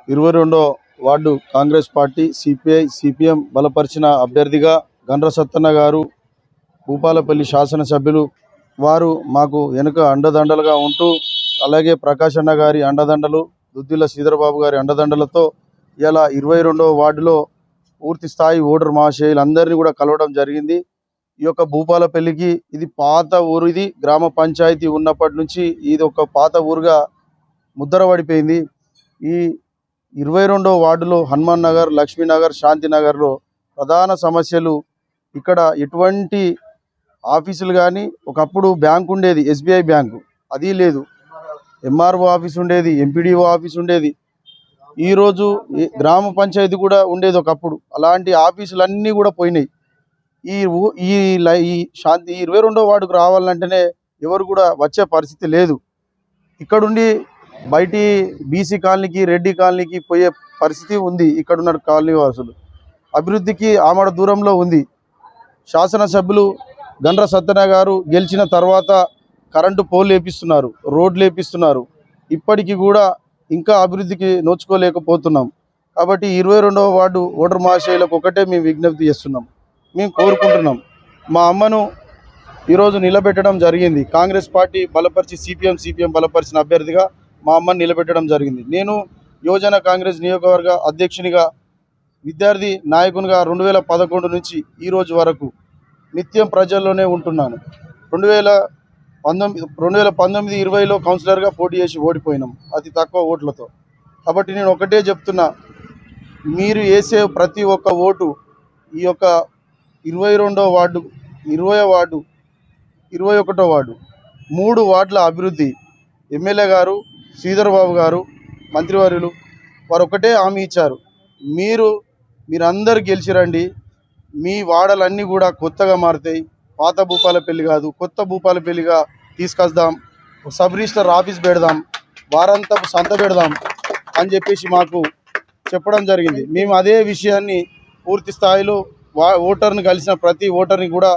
22వ ward Congress party CPI CPM బలపరిచిన అభ్యర్థిగా గండ్ర సత్తన్న గారు భూపాలపల్లి శాసనసభ్యులు వారు మాకు వెనుక అండదండలుగా ఉంటూ అలాగే ప్రకాష్ అన్న గారి అండదండలు దుద్దిల్ల శ్రీధరబాబు గారి అండదండలతో ఇలా 22వ వార్డులో పూర్తి స్థాయి ఓటర్ మహాశయులందరినీ కూడా కలవడం జరిగింది. ఈ యొక్క భూపాలపల్లికి ఇది పాత ఊరు, ఇది గ్రామ పంచాయతీ ఉన్నప్పటి నుంచి ఇది ఒక పాత ఊరుగా ముద్ర పడిపోయింది. ఈ 22వ వార్డులో హనుమాన్ నగర్, లక్ష్మీనగర్, శాంతినగర్లో ప్రధాన సమస్యలు ఇక్కడ ఎటువంటి ఆఫీసులు కానీ, ఒకప్పుడు బ్యాంక్ ఉండేది, ఎస్బీఐ బ్యాంకు, అది లేదు. ఎంఆర్ఓ ఆఫీస్ ఉండేది, ఎంపీడీఓ ఆఫీస్ ఉండేది, ఈరోజు గ్రామ పంచాయతీ కూడా ఉండేది ఒకప్పుడు. అలాంటి ఆఫీసులన్నీ కూడా పోయినాయి. ఈ 22వ వార్డుకు రావాలంటేనే ఎవరు కూడా వచ్చే పరిస్థితి లేదు. ఇక్కడుండి బయటి బీసీ కాలనీకి, రెడ్డి కాలనీకి పోయే పరిస్థితి ఉంది. ఇక్కడున్న కాలనీ వాసులు అభివృద్ధికి ఆమడ దూరంలో ఉంది. శాసనసభ్యులు గండ్ర సత్తన్న గారు గెలిచిన తర్వాత కరెంటు పోల్ వేపిస్తున్నారు, రోడ్లు వేపిస్తున్నారు. ఇప్పటికీ కూడా ఇంకా అభివృద్ధికి నోచుకోలేకపోతున్నాం. కాబట్టి 22వ వార్డు ఓటర్ మహాశయులకు ఒకటే మేము విజ్ఞప్తి చేస్తున్నాం, మేము కోరుకుంటున్నాం. మా అమ్మను ఈరోజు నిలబెట్టడం జరిగింది. కాంగ్రెస్ పార్టీ బలపరిచి సిపిఎం బలపరిచిన అభ్యర్థిగా మా అమ్మని నిలబెట్టడం జరిగింది. నేను యువజన కాంగ్రెస్ నియోజకవర్గ అధ్యక్షునిగా, విద్యార్థి నాయకునిగా 2011 నుంచి ఈరోజు వరకు నిత్యం ప్రజల్లోనే ఉంటున్నాను. 2019-20లో కౌన్సిలర్గా పోటీ చేసి ఓడిపోయినాం అతి తక్కువ ఓట్లతో. కాబట్టి నేను ఒకటే చెప్తున్నా, మీరు వేసే ప్రతి ఒక్క ఓటు ఈ యొక్క 22వ వార్డు, 20వ వార్డు, 21వ వార్డు, 3 వార్డుల అభివృద్ధి ఎమ్మెల్యే గారు, శ్రీధరబాబు గారు, మంత్రివర్యులు వారు ఒకటే హామీ ఇచ్చారు, మీరందరూ గెలిచిరండి, మీ వార్డులన్నీ కూడా కొత్తగా మారుతాయి, పాత భూపాలపల్లి కాదు కొత్త భూపాలపల్లిగా తీసుకొద్దాం, సబ్ రిజిస్టర్ ఆఫీస్ పెడదాం, వారంతా సంత పెడదాం అని చెప్పేసి మాకు చెప్పడం జరిగింది. మేము అదే విషయాన్ని పూర్తి స్థాయిలో ఓటర్ని కలిసిన ప్రతి ఓటర్ని కూడా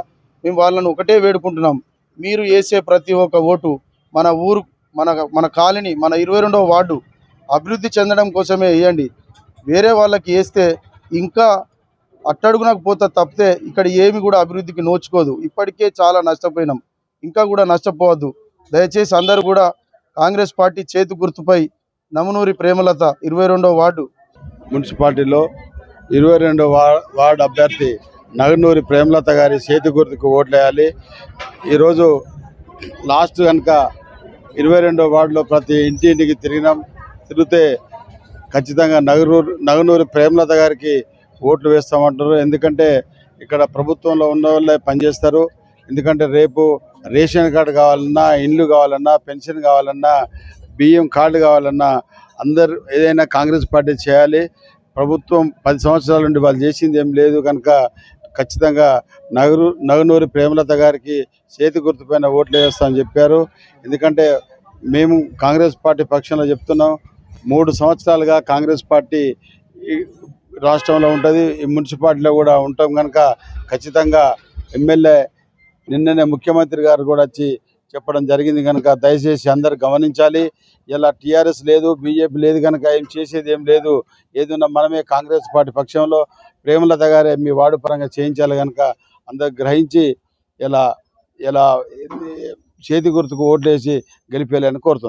మేము వాళ్ళని ఒకటే వేడుకుంటున్నాం, మీరు వేసే ప్రతి ఒక్క ఓటు మన ఊరు, మన కాలనీ, మన 22వ వార్డు అభివృద్ధి చెందడం కోసమే వేయండి. వేరే వాళ్ళకి వేస్తే ఇంకా అట్టడుగునకు పోతా తప్పితే ఇక్కడ ఏమి కూడా అభివృద్ధికి నోచుకోదు. ఇప్పటికే చాలా నష్టపోయినాం, ఇంకా కూడా నష్టపోవద్దు. దయచేసి అందరూ కూడా కాంగ్రెస్ పార్టీ చేతి గుర్తుపై నమనూరి ప్రేమలత 22వ వార్డు మున్సిపాలిటీలో 22వ వార్డు అభ్యర్థి నగనూరి ప్రేమలత గారి చేతి గుర్తుకు ఓట్లేయాలి. ఈరోజు లాస్ట్ కనుక 22వ వార్డులో ప్రతి ఇంటింటికి తిరిగితే ఖచ్చితంగా నగనూరి ప్రేమలత గారికి ఓట్లు వేస్తామంటారు. ఎందుకంటే ఇక్కడ ప్రభుత్వంలో ఉన్న వాళ్ళే పనిచేస్తారు. ఎందుకంటే రేపు రేషన్ కార్డు కావాలన్నా, ఇండ్లు కావాలన్నా, పెన్షన్ కావాలన్నా, బియ్యం కార్డు కావాలన్నా అందరు ఏదైనా కాంగ్రెస్ పార్టీ చేయాలి. ప్రభుత్వం 10 సంవత్సరాల నుండి వాళ్ళు చేసింది ఏం లేదు కనుక ఖచ్చితంగా నగనూరి ప్రేమలత గారికి చేతి గుర్తుపైన ఓట్లు వేస్తామని చెప్పారు. ఎందుకంటే మేము కాంగ్రెస్ పార్టీ పక్షంలో చెప్తున్నాం, 3 సంవత్సరాలుగా కాంగ్రెస్ పార్టీ రాష్ట్రంలో ఉంటుంది, ఈ మున్సిపాలిటీలో కూడా ఉంటాం కనుక ఖచ్చితంగా ఎమ్మెల్యే నిన్ననే ముఖ్యమంత్రి గారు కూడా వచ్చి చెప్పడం జరిగింది కనుక దయచేసి అందరు గమనించాలి. ఇలా టీఆర్ఎస్ లేదు, బీజేపీ లేదు కనుక ఏం చేసేది ఏం లేదు. ఏదన్నా మనమే కాంగ్రెస్ పార్టీ పక్షంలో ప్రేమలత గారే మీ వార్డు పరంగా చేయించాలి కనుక అందరు గ్రహించి ఇలా చేతి గుర్తుకు ఓట్లేసి గెలిపేయాలని కోరుతున్నాను.